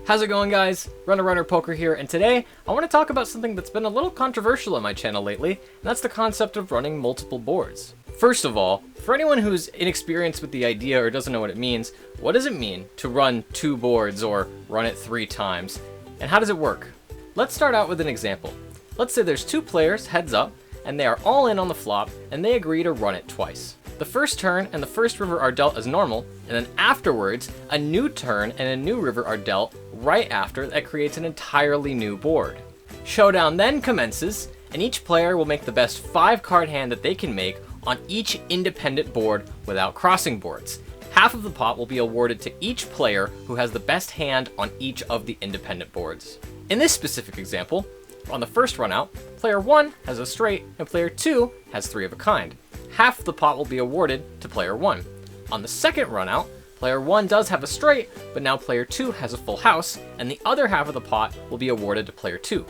How's it going, guys? Runner Poker here, and today I want to talk about something that's been a little controversial on my channel lately, and that's the concept of running multiple boards. First of all, for anyone who's inexperienced with the idea or doesn't know what it means, what does it mean to run 2 boards or run it 3 times? And how does it work? Let's start out with an example. Let's say there's 2 players heads up, and they are all in on the flop, and they agree to run it twice. The first turn and the first river are dealt as normal, and then afterwards, a new turn and a new river are dealt right after. That creates an entirely new board. Showdown then commences, and each player will make the best 5-card hand that they can make on each independent board without crossing boards. Half of the pot will be awarded to each player who has the best hand on each of the independent boards. In this specific example, on the first run out, player 1 has a straight and player 2 has 3 of a kind. Half of the pot will be awarded to player 1. On the second run out, player 1 does have a straight, but now player 2 has a full house, and the other half of the pot will be awarded to player 2.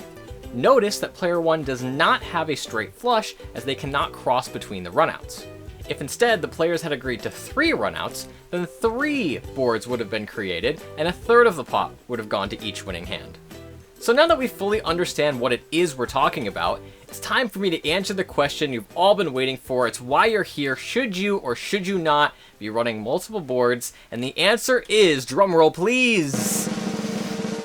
Notice that player 1 does not have a straight flush, as they cannot cross between the runouts. If instead the players had agreed to 3 runouts, then 3 boards would have been created, and a third of the pot would have gone to each winning hand. So now that we fully understand what it is we're talking about, it's time for me to answer the question you've all been waiting for. It's why you're here. Should you or should you not be running multiple boards? And the answer is, drumroll please,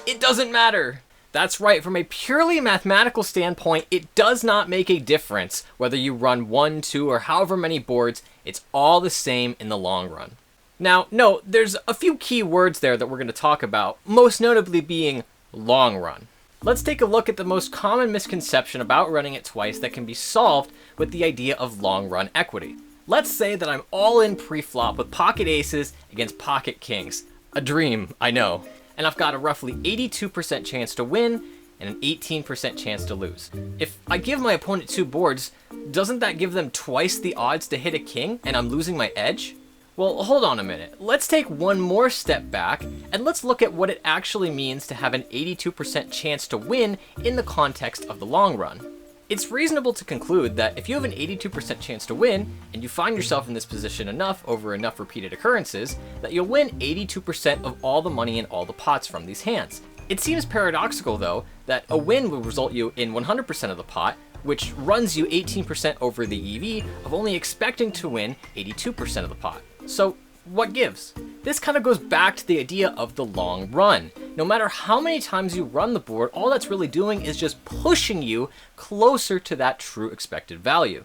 it doesn't matter. That's right, from a purely mathematical standpoint, it does not make a difference whether you run 1, 2, or however many boards. It's all the same in the long run. Now, note, there's a few key words there that we're going to talk about, most notably being long run. Let's take a look at the most common misconception about running it twice that can be solved with the idea of long run equity. Let's say that I'm all in pre-flop with pocket aces against pocket kings. A dream, I know. And I've got a roughly 82% chance to win and an 18% chance to lose. If I give my opponent 2 boards, doesn't that give them twice the odds to hit a king and I'm losing my edge? Well, hold on a minute. Let's take one more step back and let's look at what it actually means to have an 82% chance to win in the context of the long run. It's reasonable to conclude that if you have an 82% chance to win, and you find yourself in this position enough over enough repeated occurrences, that you'll win 82% of all the money in all the pots from these hands. It seems paradoxical, though, that a win will result you in 100% of the pot, which runs you 18% over the EV of only expecting to win 82% of the pot. So, what gives? This kind of goes back to the idea of the long run. No matter how many times you run the board, all that's really doing is just pushing you closer to that true expected value.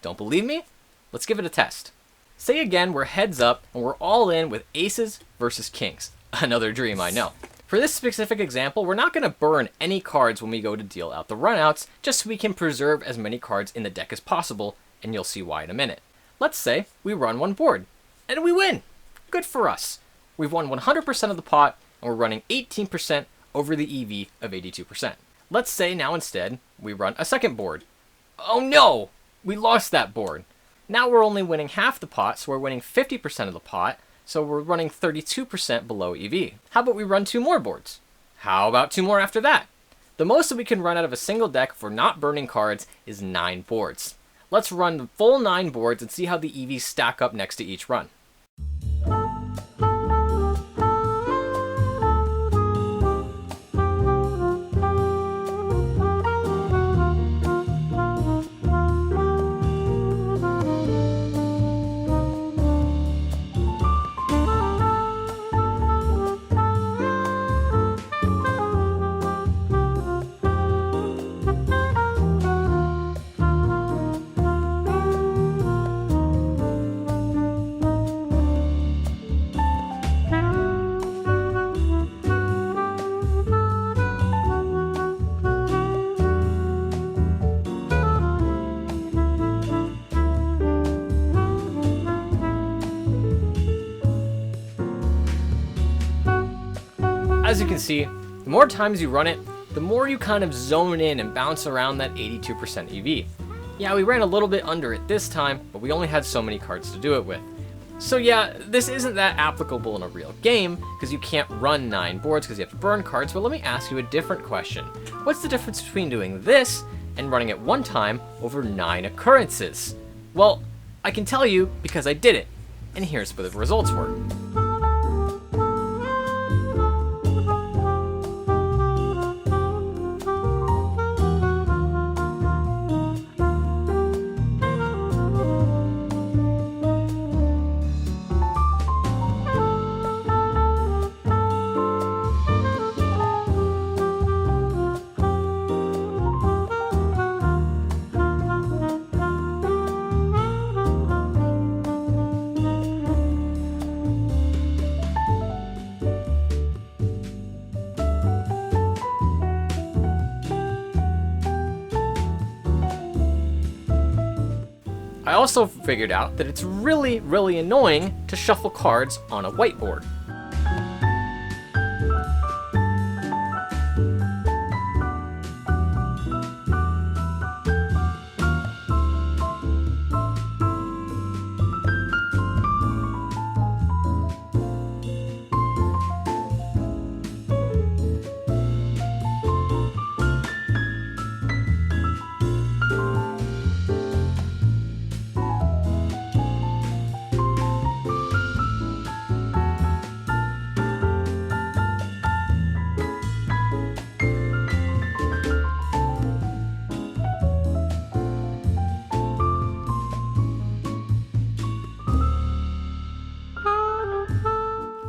Don't believe me? Let's give it a test. Say again we're heads up and we're all in with aces versus kings. Another dream, I know. For this specific example, we're not going to burn any cards when we go to deal out the runouts, just so we can preserve as many cards in the deck as possible, and you'll see why in a minute. Let's say we run 1 board, and we win. Good for us. We've won 100% of the pot, and we're running 18% over the EV of 82%. Let's say now instead, we run a second board. Oh no! We lost that board. Now we're only winning half the pot, so we're winning 50% of the pot, so we're running 32% below EV. How about we run 2 more boards? How about 2 more after that? The most that we can run out of a single deck if we're not burning cards is 9 boards. Let's run the full 9 boards and see how the EVs stack up next to each run. As you can see, the more times you run it, the more you kind of zone in and bounce around that 82% EV. Yeah, we ran a little bit under it this time, but we only had so many cards to do it with. So yeah, this isn't that applicable in a real game, because you can't run 9 boards because you have to burn cards, but let me ask you a different question. What's the difference between doing this and running it 1 time over 9 occurrences? Well, I can tell you because I did it, and here's what the results were. I also figured out that it's really, really annoying to shuffle cards on a whiteboard.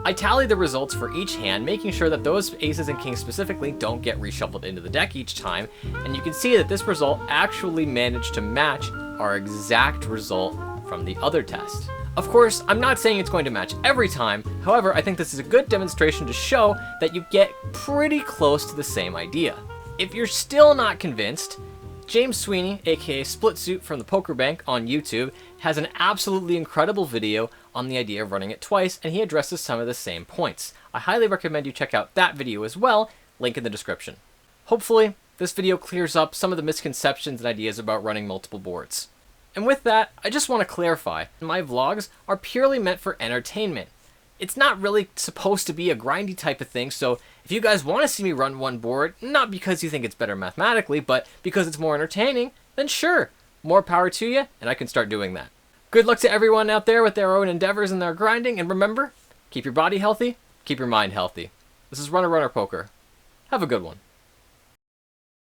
I tally the results for each hand, making sure that those aces and kings specifically don't get reshuffled into the deck each time, and you can see that this result actually managed to match our exact result from the other test. Of course, I'm not saying it's going to match every time, however, I think this is a good demonstration to show that you get pretty close to the same idea. If you're still not convinced, James Sweeney, aka Split Suit from the Poker Bank on YouTube, has an absolutely incredible video on the idea of running it twice, and he addresses some of the same points. I highly recommend you check out that video as well, link in the description. Hopefully, this video clears up some of the misconceptions and ideas about running multiple boards. And with that, I just want to clarify, my vlogs are purely meant for entertainment. It's not really supposed to be a grindy type of thing, so if you guys want to see me run one board, not because you think it's better mathematically, but because it's more entertaining, then sure, more power to you, and I can start doing that. Good luck to everyone out there with their own endeavors and their grinding, and remember, keep your body healthy, keep your mind healthy. This is Runner Poker. Have a good one.